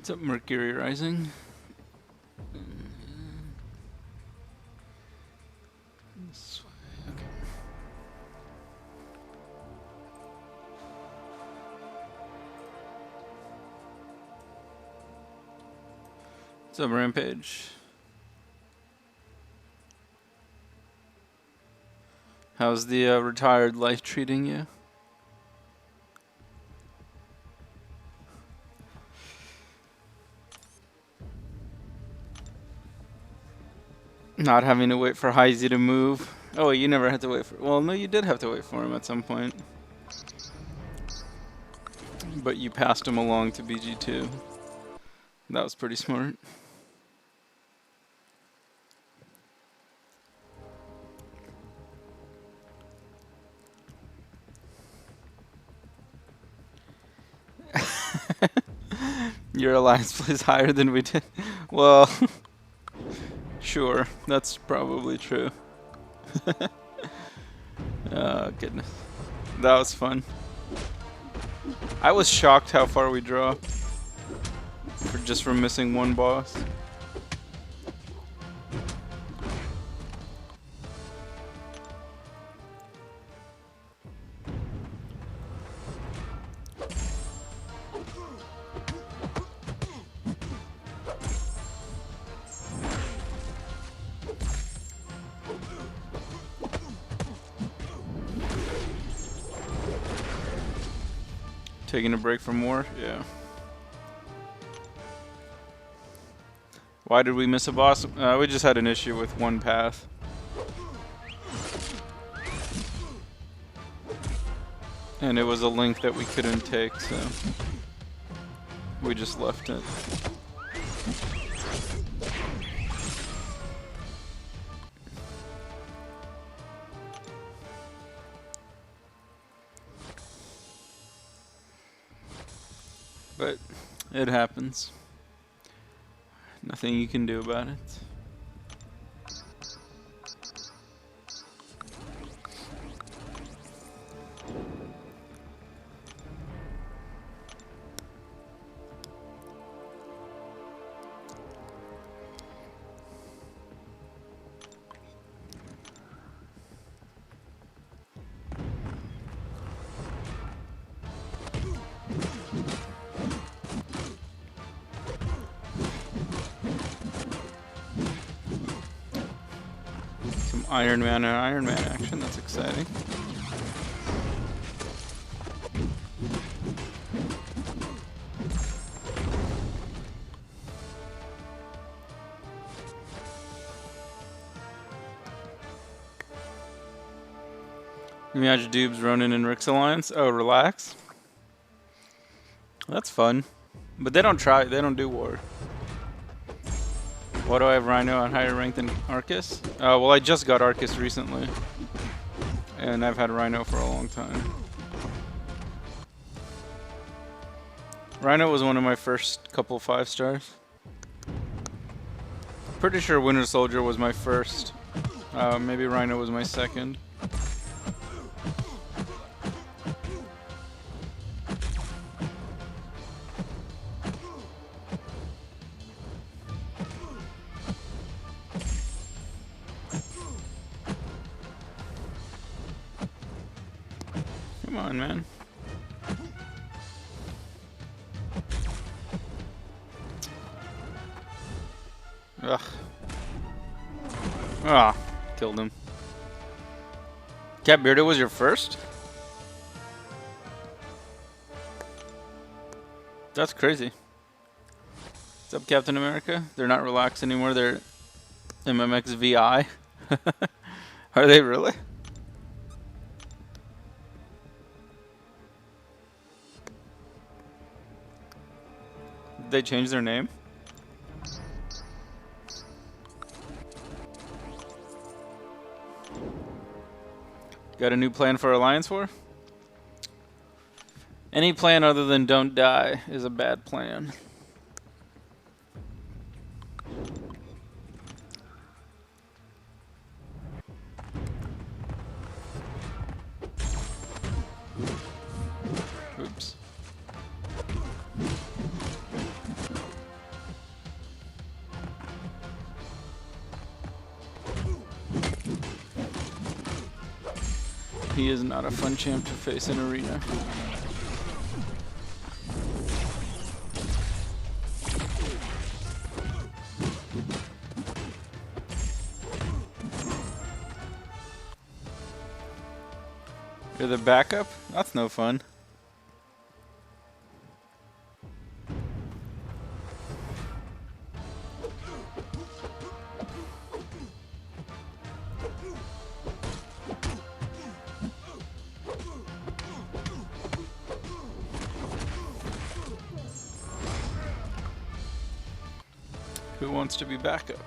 What's up, Mercury Rising? This way, okay. What's up, Rampage? How's the retired life treating you? Not having to wait for Heisey to move. Oh, you never had to wait for. Well, no, you did have to wait for him at some point. But you passed him along to BG2. That was pretty smart. Your alliance plays higher than we did. Well, sure, that's probably true. Oh, goodness. That was fun. I was shocked how far we dropped. Just from missing one boss. Taking a break from war? Yeah. Why did we miss a boss? We just had an issue with one path. And it was a link that we couldn't take, so we just left it. But it happens. Nothing you can do about it. Iron Man and Iron Man action, that's exciting. Miaj Dubes, Ronin, and Rick's Alliance. Oh, relax. That's fun. But they don't do war. Why do I have Rhino on higher rank than Arcus? Well, I just got Arcus recently. And I've had Rhino for a long time. Rhino was one of my first couple 5 stars. Pretty sure Winter Soldier was my first. Maybe Rhino was my second. Come on, man. Ugh. Ah, killed him. Cat Beardo was your first? That's crazy. What's up, Captain America? They're not relaxed anymore. They're MMX VI. Are they really? Did they change their name? Got a new plan for Alliance War? Any plan other than don't die is a bad plan. Oops. He is not a fun champ to face in arena. You're the backup? That's no fun. Who wants to be backup?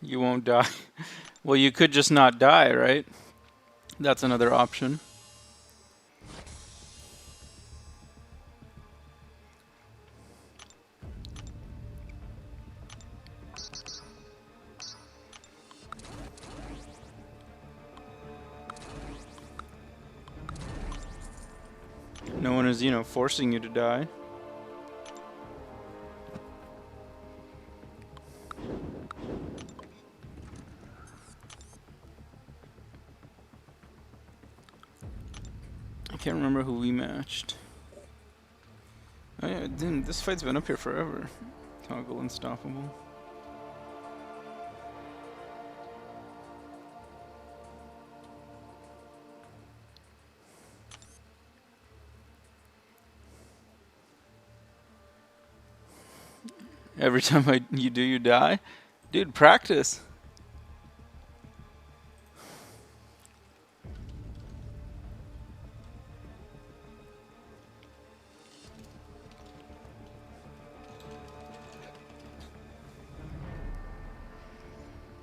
You won't die. Well, you could just not die, right? That's another option. No one is, forcing you to die. I can't remember who we matched. Oh yeah, this fight's been up here forever. Toggle Unstoppable. Every time you do, you die? Dude, practice.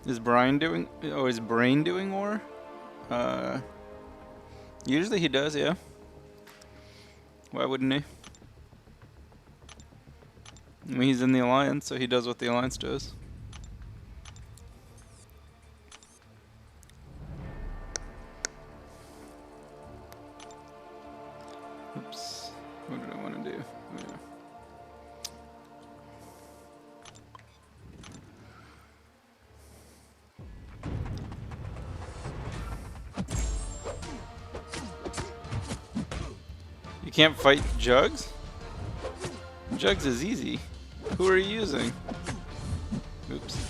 Is Brian doing... Oh, is Brain doing war? Usually he does, yeah. Why wouldn't he? I mean, he's in the Alliance, so he does what the Alliance does. Oops. What did I want to do? Oh, yeah. You can't fight Jugs? Jugs is easy. Who are you using? Oops.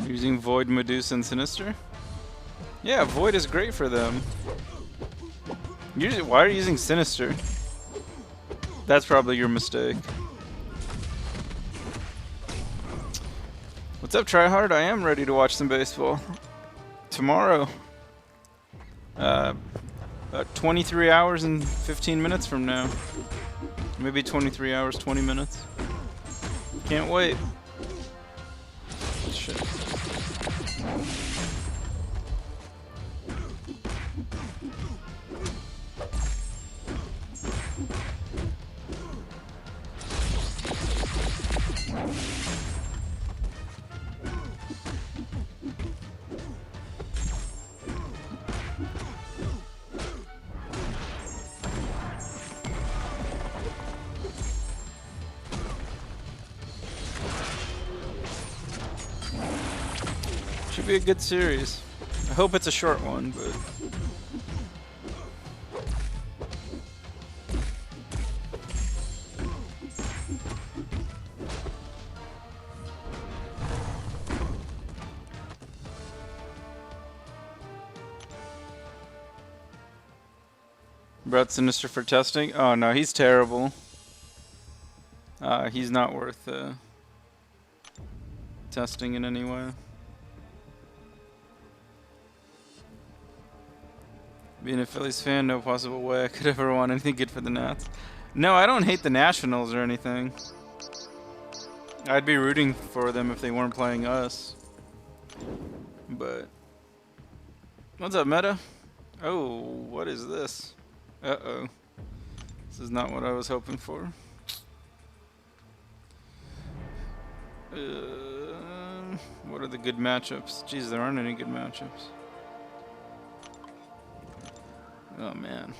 Using Void, Medusa, and Sinister? Yeah, Void is great for them. Why are you using Sinister? That's probably your mistake. What's up, Tryhard? I am ready to watch some baseball. Tomorrow. 23 hours and 15 minutes from now. Maybe 23 hours, 20 minutes. Can't wait. Shit. Should be a good series. I hope it's a short one, but... Brought Sinister for testing? Oh no, he's terrible. He's not worth testing in any way. Being a Phillies fan, no possible way I could ever want anything good for the Nats. No, I don't hate the Nationals or anything. I'd be rooting for them if they weren't playing us. But what's up, Meta? Oh, what is this? Uh-oh. This is not what I was hoping for. What are the good matchups? Jeez, there aren't any good matchups. Oh, man.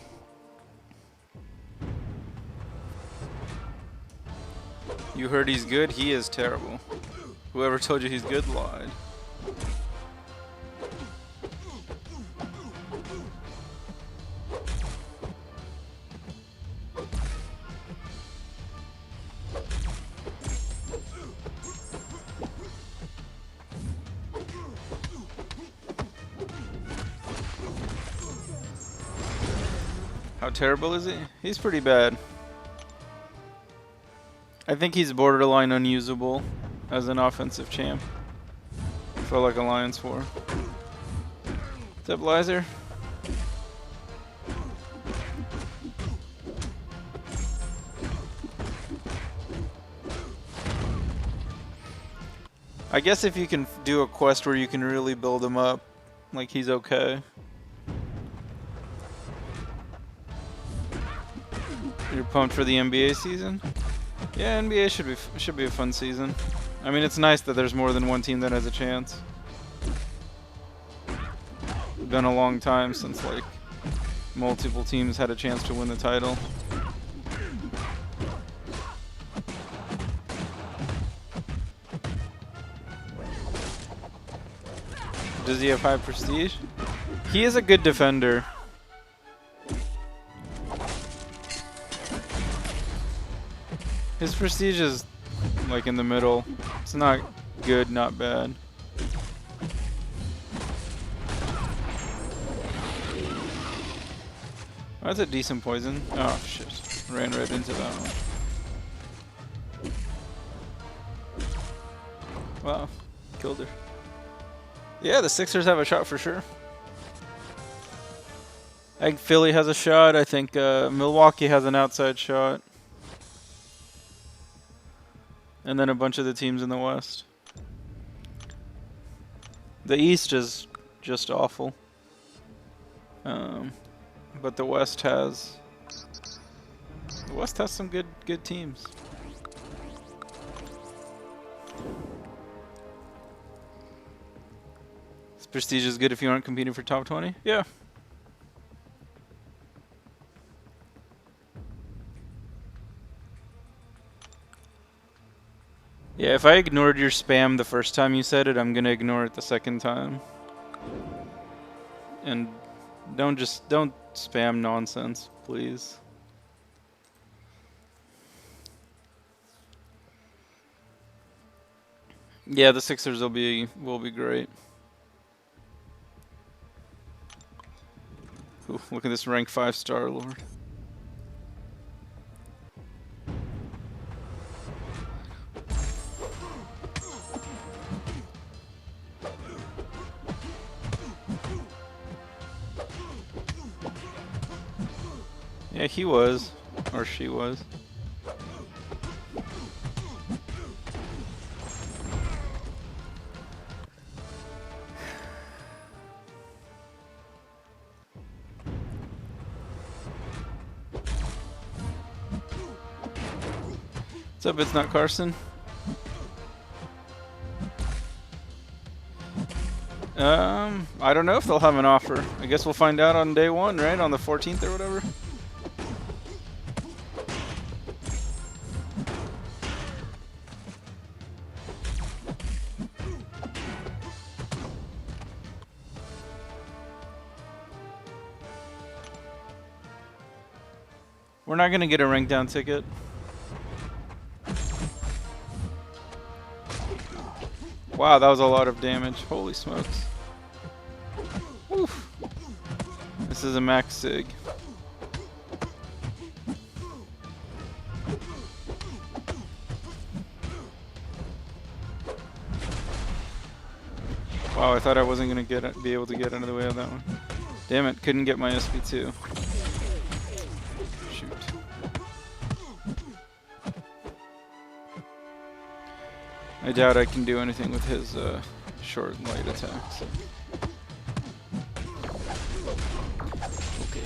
You heard he's good? He is terrible. Whoever told you he's good lied. How terrible is he? He's pretty bad. I think he's borderline unusable as an offensive champ for like Alliance 4. What's up, Lizer? I guess if you can do a quest where you can really build him up, like he's okay. You're pumped for the NBA season? Yeah, NBA should be a fun season. I mean, it's nice that there's more than one team that has a chance. It's been a long time since like multiple teams had a chance to win the title. Does he have high prestige? He is a good defender. His prestige is like in the middle. It's not good, not bad. Oh, that's a decent poison. Oh shit. Ran right into that one. Wow. Killed her. Yeah, the Sixers have a shot for sure. I think Philly has a shot. I think Milwaukee has an outside shot. And then a bunch of the teams in the West. The East is just awful. But the West has some good teams. This prestige is good if you aren't competing for top 20? Yeah. Yeah, if I ignored your spam the first time you said it, I'm gonna ignore it the second time. And don't spam nonsense, please. Yeah, the Sixers will be great. Ooh, look at this rank 5 Star-Lord. Yeah, he was. Or she was. What's up, It's Not Carson? I don't know if they'll have an offer. I guess we'll find out on day 1, right? On the 14th or whatever. We're not gonna get a rank down ticket. Wow, that was a lot of damage. Holy smokes. Oof. This is a max sig. Wow, I thought I wasn't gonna be able to get out of the way of that one. Damn it, couldn't get my SP2. Shoot. I doubt I can do anything with his short and light attacks. Okay.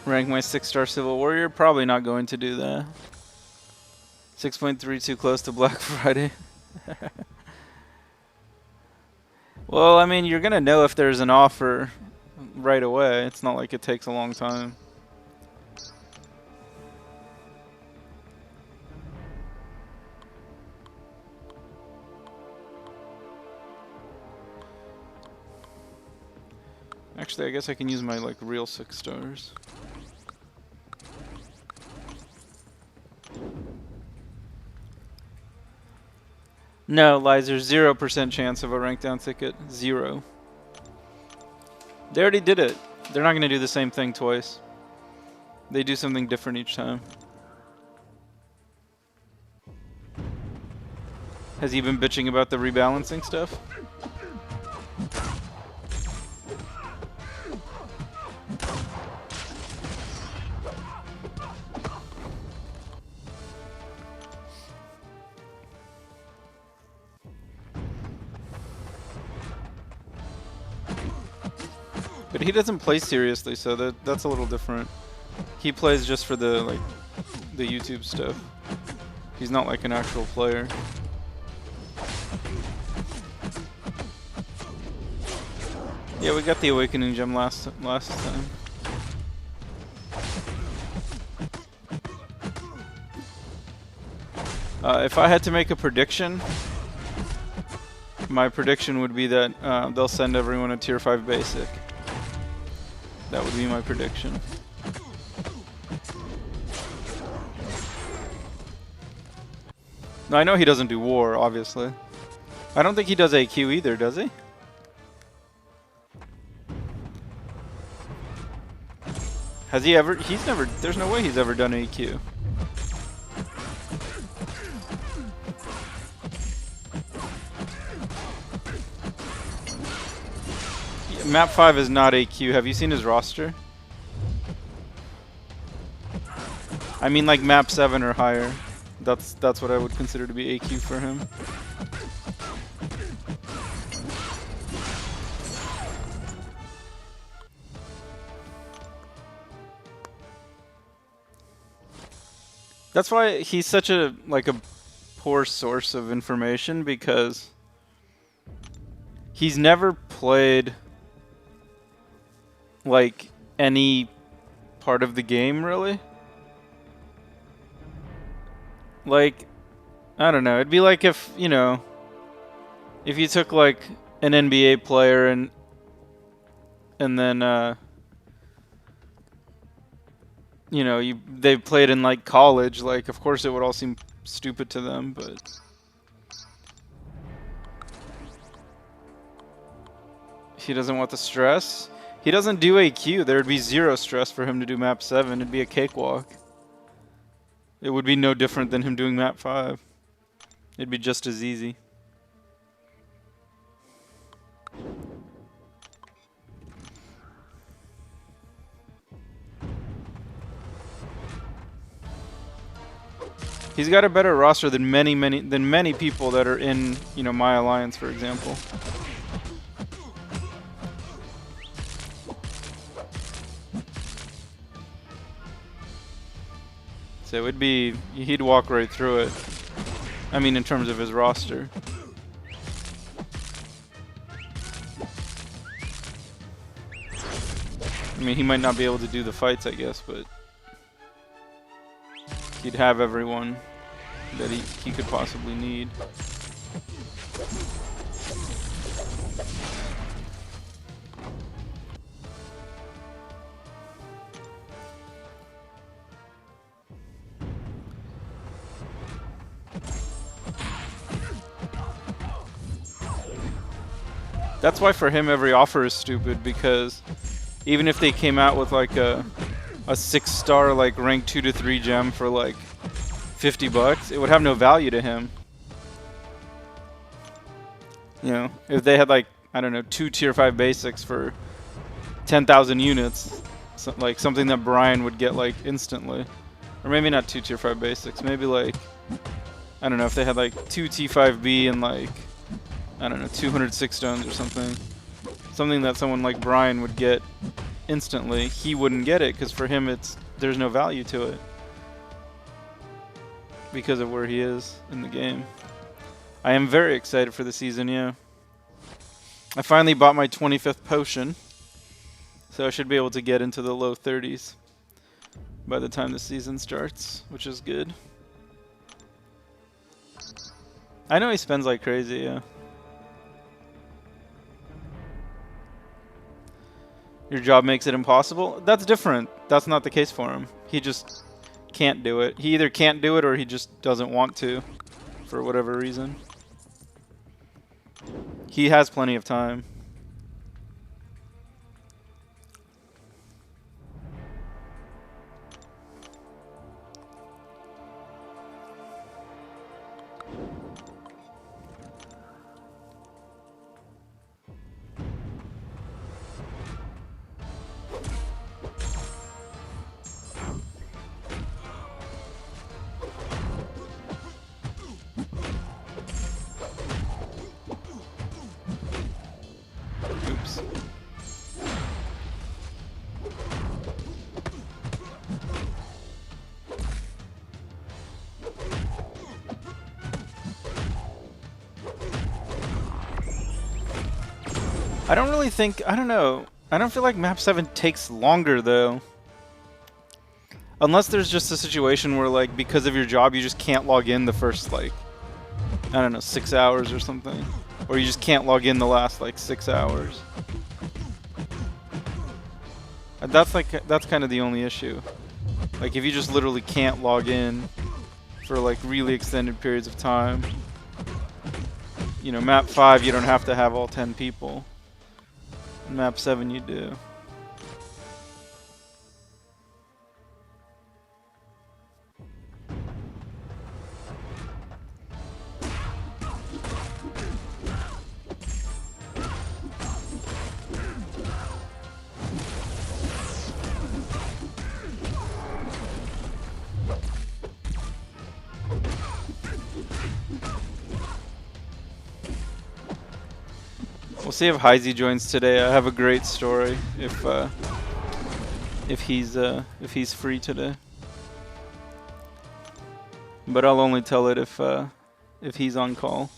Rank my 6-star Civil Warrior? Probably not going to do that. 6.3 too close to Black Friday. Well, I mean, you're going to know if there's an offer right away. It's not like it takes a long time. Actually, I guess I can use my like real 6 stars. No, Lizer, 0% chance of a rank down ticket. 0. They already did it. They're not going to do the same thing twice. They do something different each time. Has he been bitching about the rebalancing stuff? But he doesn't play seriously, so that's a little different. He plays just for the like the YouTube stuff. He's not like an actual player. Yeah, we got the Awakening Gem last time. If I had to make a prediction, my prediction would be that they'll send everyone a Tier 5 basic. That would be my prediction. No, I know he doesn't do war, obviously. I don't think he does AQ either, does he? Has he ever? He's never. There's no way he's ever done AQ. Map 5 is not AQ. Have you seen his roster? I mean like map 7 or higher. That's what I would consider to be AQ for him. That's why he's such a poor source of information, because he's never played like any part of the game really. Like, I don't know, it'd be like if, you know, if you took like an NBA player and then you know, they played in like college, like of course it would all seem stupid to them, but he doesn't want the stress. He doesn't do AQ. There would be 0 stress for him to do map 7. It'd be a cakewalk. It would be no different than him doing map 5. It'd be just as easy. He's got a better roster than many people that are in, you know, my alliance, for example. So it would be, he'd walk right through it. I mean, in terms of his roster. I mean, he might not be able to do the fights, I guess, but he'd have everyone that he could possibly need. That's why for him every offer is stupid, because even if they came out with like a 6-star like rank 2 to 3 gem for like $50, it would have no value to him. You know, if they had like, I don't know, 2 tier 5 basics for 10,000 units, so like something that Brian would get like instantly. Or maybe not 2 tier 5 basics, maybe like, I don't know, if they had like 2 T5B and like, I don't know, 206 stones or something. Something that someone like Brian would get instantly, he wouldn't get it because for him there's no value to it. Because of where he is in the game. I am very excited for the season, yeah. I finally bought my 25th potion, so I should be able to get into the low 30s by the time the season starts, which is good. I know he spends like crazy, yeah. Your job makes it impossible? That's different. That's not the case for him. He just can't do it. He either can't do it or he just doesn't want to, for whatever reason. He has plenty of time. Oops. I don't really think, I don't know. I don't feel like map 7 takes longer though. Unless there's just a situation where like because of your job you just can't log in the first like, I don't know, 6 hours or something. Or you just can't log in the last like 6 hours. That's kind of the only issue. Like if you just literally can't log in for like really extended periods of time. You know, map 5 you don't have to have all 10 people. Map 7 you do. We'll see if Heisey joins today. I have a great story if he's free today. But I'll only tell it if he's on call.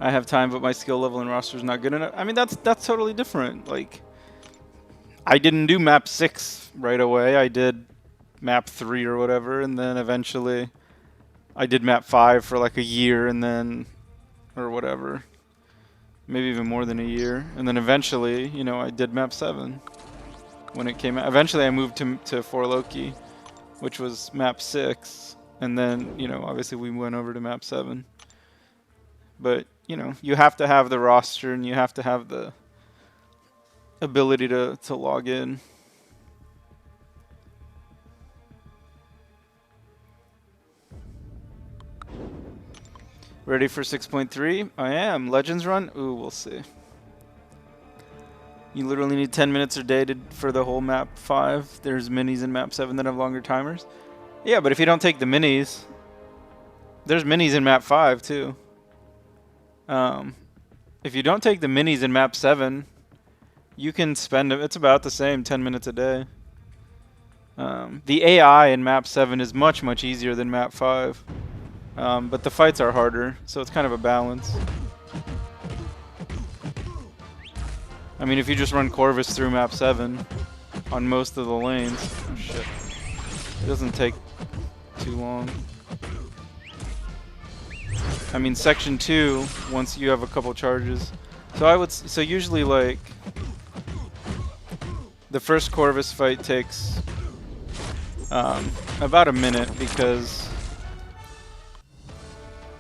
I have time, but my skill level and roster is not good enough. I mean, that's totally different. Like, I didn't do map 6 right away. I did map 3 or whatever, and then eventually I did map 5 for like a year, and then, or whatever, maybe even more than a year, and then eventually, you know, I did map 7 when it came out. Eventually, I moved to For Loki, which was map 6, and then, you know, obviously we went over to map 7. But, you know, you have to have the roster and you have to have the ability to log in. Ready for 6.3? I am. Legends run? Ooh, we'll see. You literally need 10 minutes a day for the whole map 5. There's minis in map 7 that have longer timers. Yeah, but if you don't take the minis, there's minis in map 5 too. If you don't take the minis in map 7, you can spend, it's about the same, 10 minutes a day. The AI in map 7 is much, much easier than map 5. But the fights are harder, so it's kind of a balance. I mean, if you just run Corvus through map 7 on most of the lanes, oh shit, it doesn't take too long. I mean, section 2, once you have a couple charges. So usually like the first Corvus fight takes About a minute, because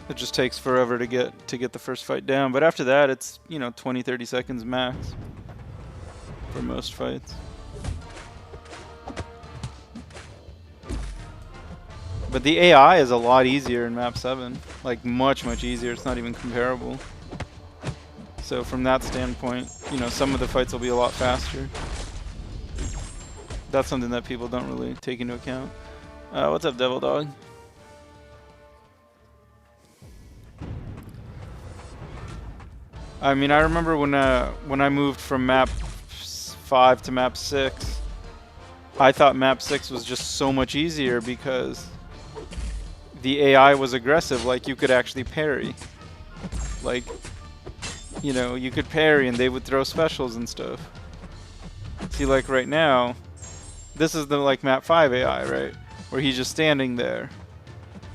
it just takes forever to get the first fight down. But after that, it's, you know, 20-30 seconds max for most fights. But the AI is a lot easier in map 7. Like, much easier. It's not even comparable. So from that standpoint, you know, some of the fights will be a lot faster. That's something that people don't really take into account. What's up, Devil Dog? I mean, I remember when I moved from map 5 to map 6, I thought map 6 was just so much easier because the AI was aggressive. Like, you could actually parry. Like, you know, you could parry and they would throw specials and stuff. See, like right now, this is the like map 5 AI, right? Where he's just standing there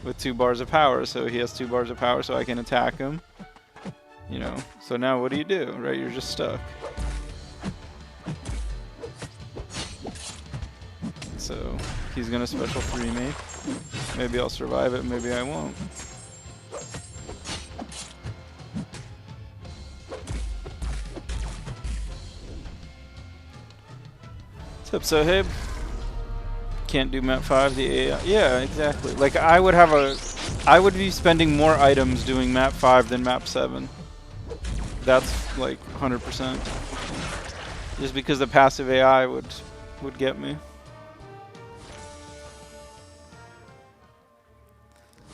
with 2 bars of power. So he has 2 bars of power, so I can attack him. You know, so now what do? Right? You're just stuck. So he's gonna special 3 me. Maybe I'll survive it, maybe I won't. What's up, Sohaib? Can't do map 5, the AI. Yeah, exactly. Like, I would be spending more items doing map 5 than map 7. That's like 100%. Just because the passive AI would get me.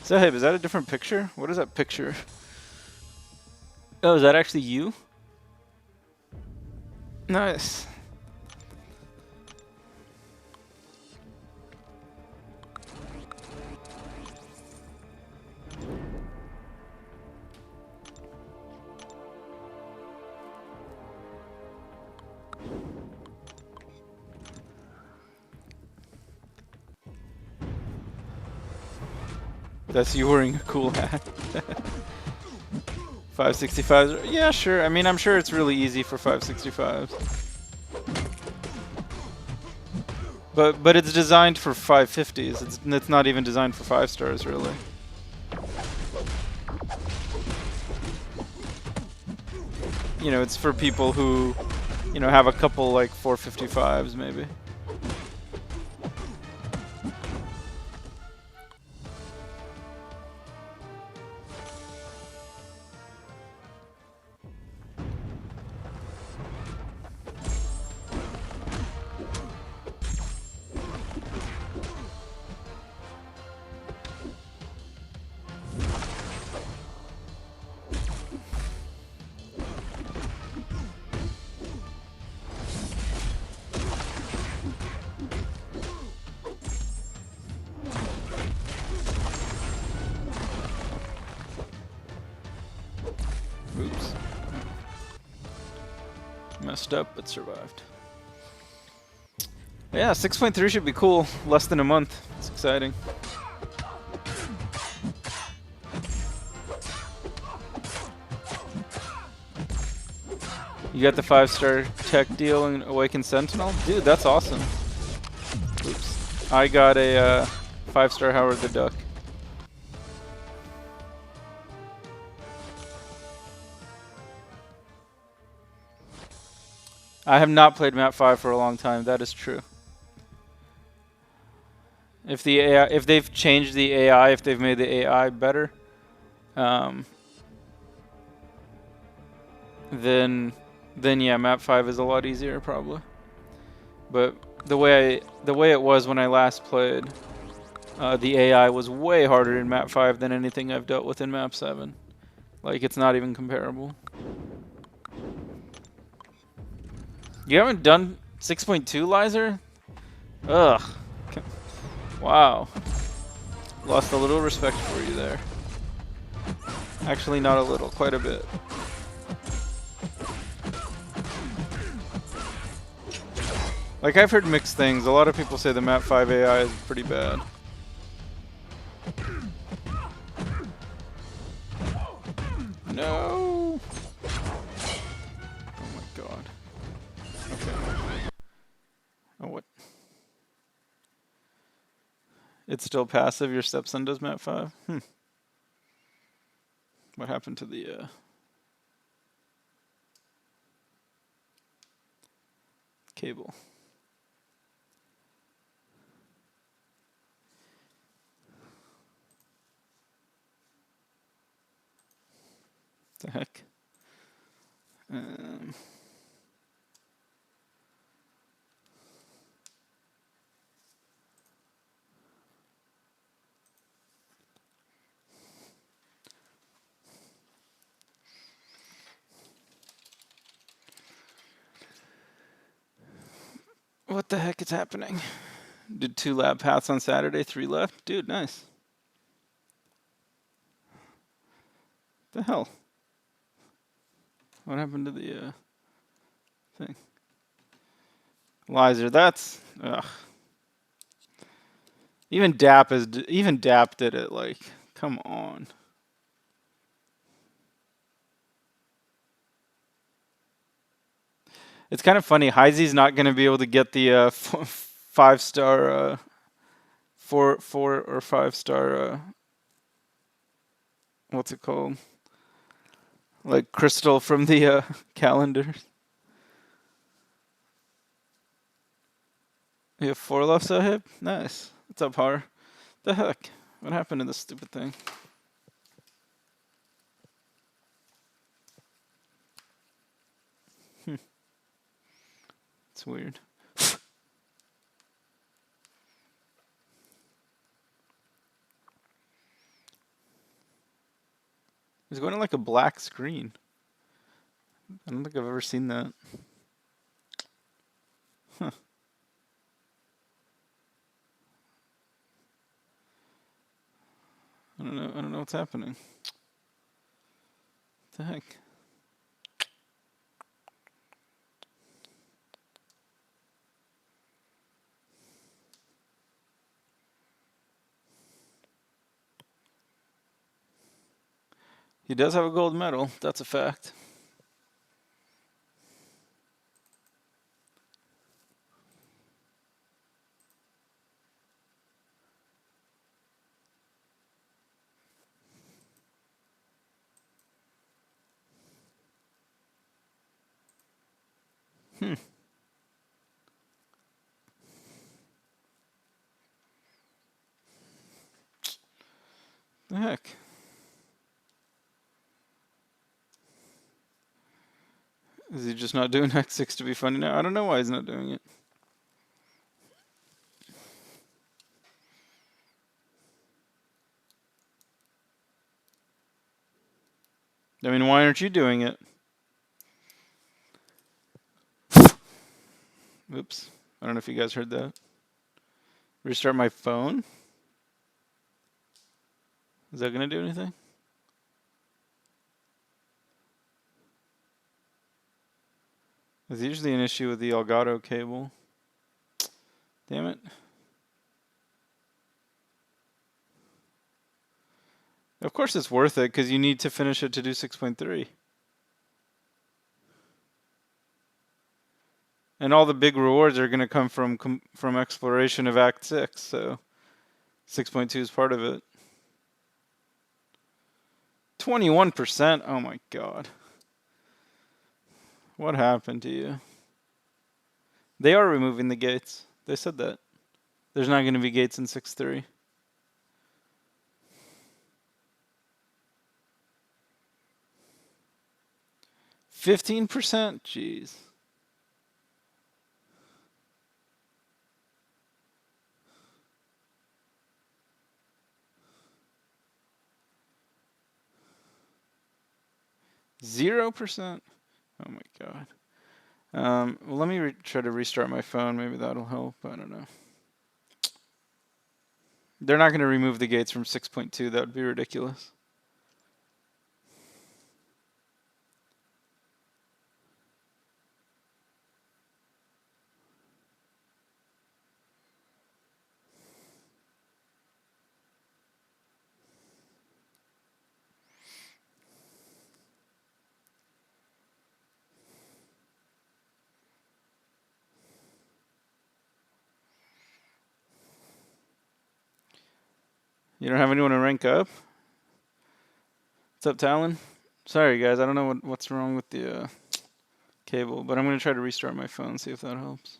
Sohaib, is that a different picture? What is that picture? Oh, is that actually you? Nice. That's you wearing a cool hat. 565s. Yeah, sure. I mean, I'm sure it's really easy for 565s. But it's designed for 550s. It's not even designed for 5 stars, really. You know, it's for people who, you know, have a couple like 455s maybe. Oops. Messed up, but survived. Yeah, 6.3 should be cool. Less than a month. It's exciting. You got the 5-star tech deal in Awakened Sentinel? Dude, that's awesome. Oops. I got a 5-star Howard the Duck. I have not played map 5 for a long time, that is true. If the AI, if they've changed the AI, if they've made the AI better, then yeah, map 5 is a lot easier probably. But the way it was when I last played, the AI was way harder in map 5 than anything I've dealt with in map 7. Like, it's not even comparable. You haven't done 6.2, Lizer? Ugh. Wow. Lost a little respect for you there. Actually, not a little, quite a bit. Like, I've heard mixed things. A lot of people say the map 5 AI is pretty bad. No! Oh my god. Okay. Oh, what? It's still passive. Your stepson does map 5. What happened to the cable? The heck? What the heck is happening? Did 2 lab paths on Saturday, 3 left? Dude, nice. The hell? What happened to the thing? Lizer, that's ugh. Even DAP did it. Like, come on. It's kind of funny. Heisy's not going to be able to get the 5-star, 4 or 5-star. What's it called? Like crystal from the calendar. You have 4 left, Sahib? Nice. What's up, Har? The heck? What happened to this stupid thing? It's weird. It's going to like a black screen. I don't think I've ever seen that. Huh. I don't know what's happening. What the heck? He does have a gold medal. That's a fact. The heck? Is he just not doing X6 to be funny now? I don't know why he's not doing it. I mean, why aren't you doing it? Oops. I don't know if you guys heard that. Restart my phone? Is that going to do anything? There's usually an issue with the Elgato cable. Damn it. Of course it's worth it, because you need to finish it to do 6.3. And all the big rewards are going to come from exploration of Act 6, so 6.2 is part of it. 21%? Oh my god. What happened to you? They are removing the gates. They said that. There's not going to be gates in 6.3. %? Jeez. %? Oh my god. Well, let me try to restart my phone. Maybe that'll help. I don't know. They're not going to remove the gates from 6.2. That would be ridiculous. You don't have anyone to rank up? What's up, Talon? Sorry, guys. I don't know what's wrong with the cable, but I'm going to try to restart my phone, see if that helps.